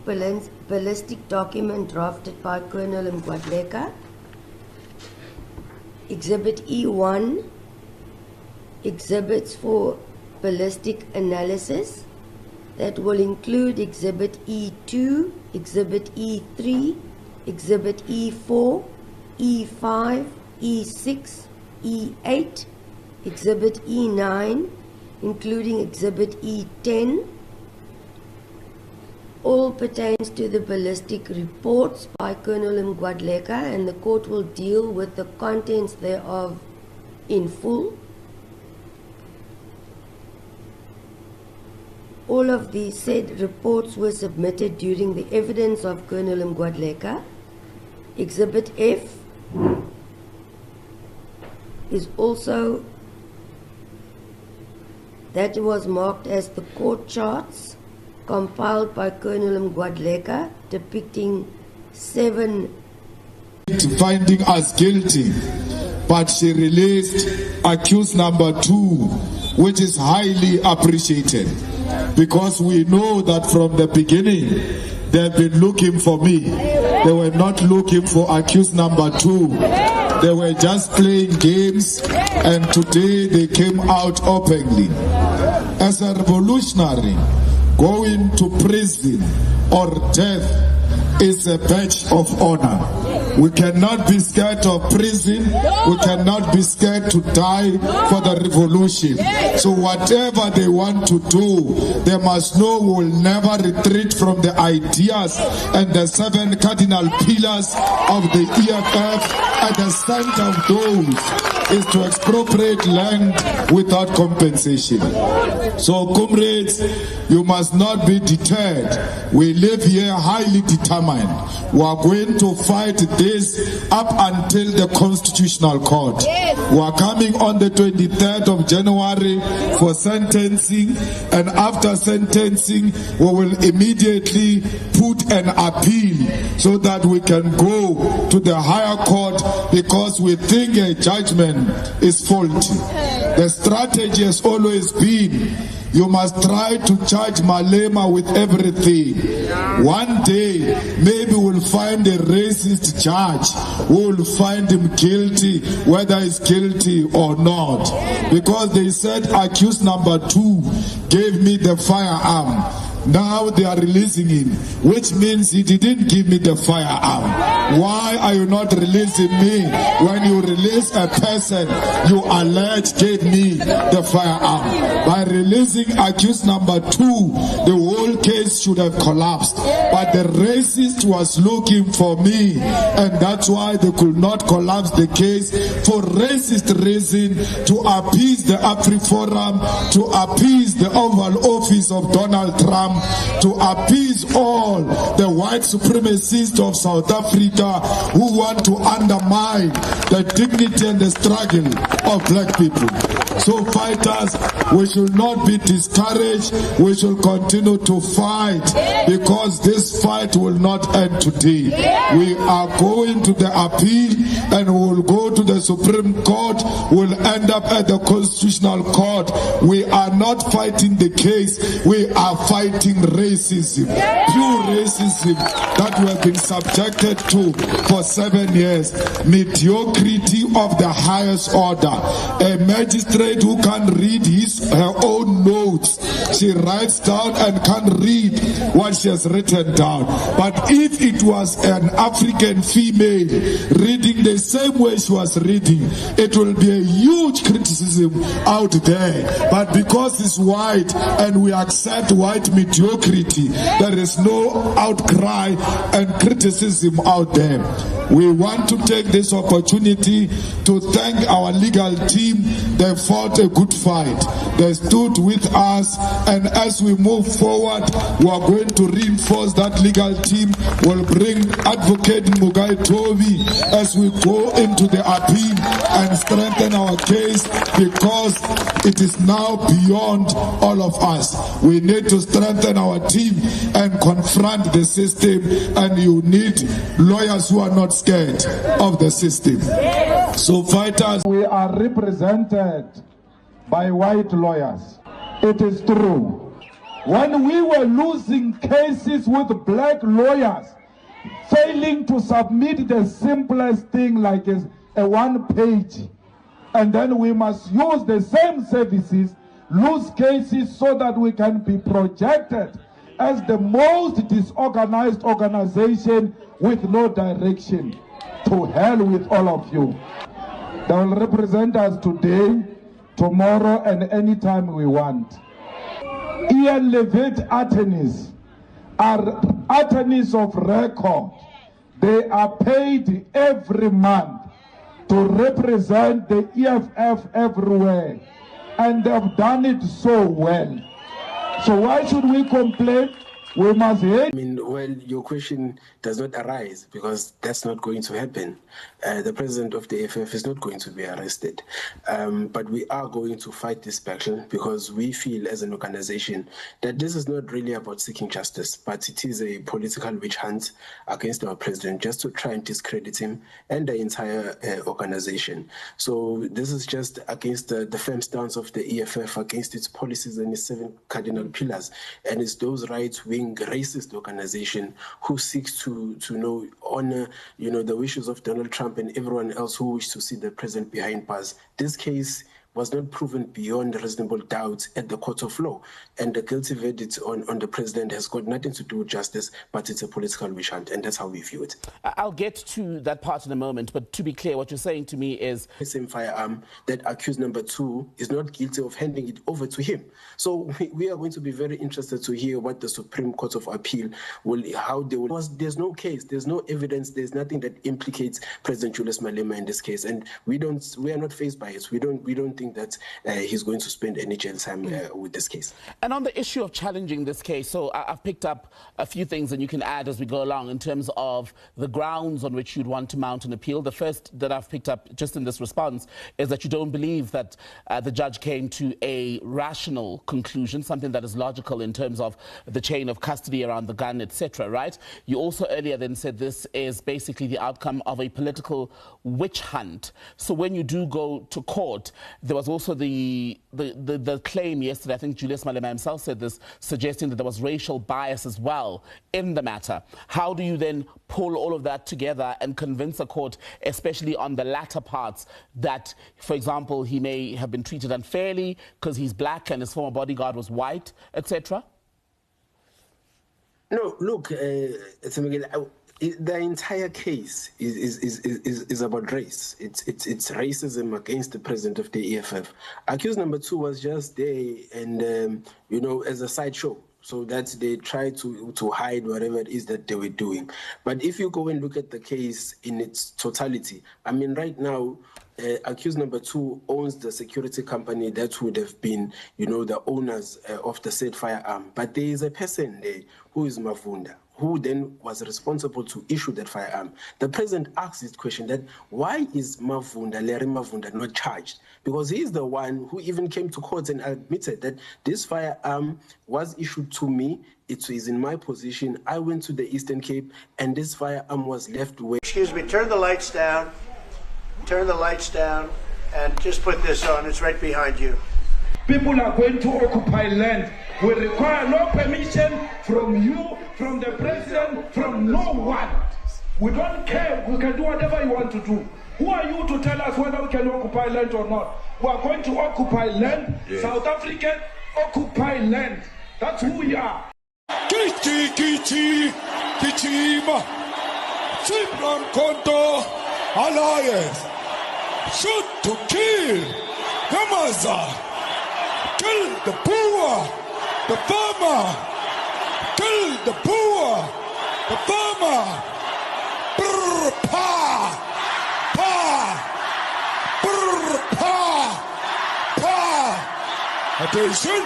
ballistic document drafted by Colonel Mgwadleka. Exhibit E1, exhibits for ballistic analysis. That will include Exhibit E2, Exhibit E3, Exhibit E4, E5, E6, E8, Exhibit E9, including Exhibit E10. All pertains to the ballistic reports by Colonel Mgwadleka, and the court will deal with the contents thereof in full. All of these said reports were submitted during the evidence of Colonel Mgwadleka. Exhibit F is also, that was marked as the court charts compiled by Colonel Mgwadleka, depicting 7 finding us guilty, but she released accused number 2, which is highly appreciated, because we know that from the beginning they've been looking for me. They were not looking for accused number 2. They were just playing games, and today they came out openly. As a revolutionary, going to prison or death is a badge of honor. We cannot be scared of prison. We cannot be scared to die for the revolution. So whatever they want to do, they must know we will never retreat from the ideas and the 7 cardinal pillars of the EFF. At the center of those is to expropriate land without compensation. So comrades, you must not be deterred. We live here highly determined. We are going to fight this up until the Constitutional Court. We are coming on the 23rd of January for sentencing, and after sentencing we will immediately put an appeal so that we can go to the higher court, because we think a judgment is faulty. The strategy has always been, you must try to charge Malema with everything. One day, maybe we'll find a racist judge who will find him guilty, whether he's guilty or not. Because they said accused number 2 gave me the firearm. Now they are releasing him, which means he didn't give me the firearm. Why are you not releasing me when you release a person you allege gave me the firearm? By releasing accused number 2, the whole case should have collapsed. But the racist was looking for me, and that's why they could not collapse the case, for racist reason, to appease the AfriForum, to appease the Oval Office of Donald Trump, to appease all the white supremacists of South Africa who want to undermine the dignity and the struggle of black people. So fighters, we should not be discouraged. We should continue to fight, because this fight will not end today. We are going to the appeal, and we will go to the Supreme Court. We'll end up at the Constitutional Court. We are not fighting the case. We are fighting racism, pure racism that we have been subjected to for 7 years. Mediocrity of the highest order. A magistrate who can't read her own notes. She writes down and can't read what she has written down. But if it was an African female reading the same way she was reading, it will be a huge criticism out there. But because it's white and we accept white mediocrity, there is no outcry and criticism out there. We want to take this opportunity to thank our legal team. They fought a good fight. They stood with us, and as we move forward, we are going to reinforce that legal team. We'll bring Advocate Mugai Toby as we go into the appeal and strengthen our case, because it is now beyond all of us. We need to strengthen our team and confront the system, and you need lawyers who are not scared of the system. So fighters, we are represented by white lawyers. It is true. When we were losing cases with black lawyers, failing to submit the simplest thing like a one-page, and then we must use the same services, lose cases so that we can be projected as the most disorganized organization with no direction. To hell with all of you. They will represent us today, tomorrow, and anytime we want. Ian Levitt attorneys are attorneys of record. They are paid every month to represent the EFF everywhere, and they've done it so well. So why should we complain? We must hate. Well, your question does not arise because that's not going to happen. The president of the AFF is not going to be arrested. But we are going to fight this battle because we feel as an organization that this is not really about seeking justice, but it is a political witch hunt against our president just to try and discredit him and the entire organization. So this is just against the firm stance of the EFF, against its policies and its 7 cardinal pillars. And it's those right-wing racist organization who seeks to honor the wishes of Donald Trump and everyone else who wish to see the president behind bars. This case was not proven beyond reasonable doubt at the court of law, and the guilty verdict on the president has got nothing to do with justice, but it's a political witch hunt, and that's how we view it. I'll get to that part in a moment, but to be clear, what you're saying to me is the same firearm that accused number 2 is not guilty of handing it over to him. So we are going to be very interested to hear what the Supreme Court of Appeal there's no case, there's no evidence, there's nothing that implicates President Julius Malema in this case, and we are not faced by it. We don't think that he's going to spend any jail time with this case. And on the issue of challenging this case, so I've picked up a few things and you can add as we go along in terms of the grounds on which you'd want to mount an appeal. The first that I've picked up just in this response is that you don't believe that the judge came to a rational conclusion, something that is logical in terms of the chain of custody around the gun, etc., right? You also earlier then said this is basically the outcome of a political witch hunt. So when you do go to court, there was also the claim yesterday, I think Julius Malema himself said this, suggesting that there was racial bias as well in the matter. How do you then pull all of that together and convince a court, especially on the latter parts, that, for example, he may have been treated unfairly because he's black and his former bodyguard was white, etc.? No, look, the entire case is about race. It's racism against the president of the EFF. Accused number 2 was just there and as a sideshow, so that they try to hide whatever it is that they were doing. But if you go and look at the case in its totality, right now, accused number 2 owns the security company that would have been, the owners of the said firearm. But there is a person there who is Mavunda, who then was responsible to issue that firearm. The president asked this question, that why is Larry Mavunda not charged? Because he is the one who even came to court and admitted that this firearm was issued to me, it is in my possession, I went to the Eastern Cape, and this firearm was left where... Excuse me, turn the lights down, and just put this on, it's right behind you. People are going to occupy land. We require no permission from you, from the president, from no one. We don't care. We can do whatever you want to do. Who are you to tell us whether we can occupy land or not? We are going to occupy land. Yes. South African occupy land. That's who we are. Kichima. Simran Konto Alliance. Shoot to kill. Yamaza. Kill the poor, the farmer. Kill the poor, the farmer. Brr, pa, pa, brr, pa, pa. Attention.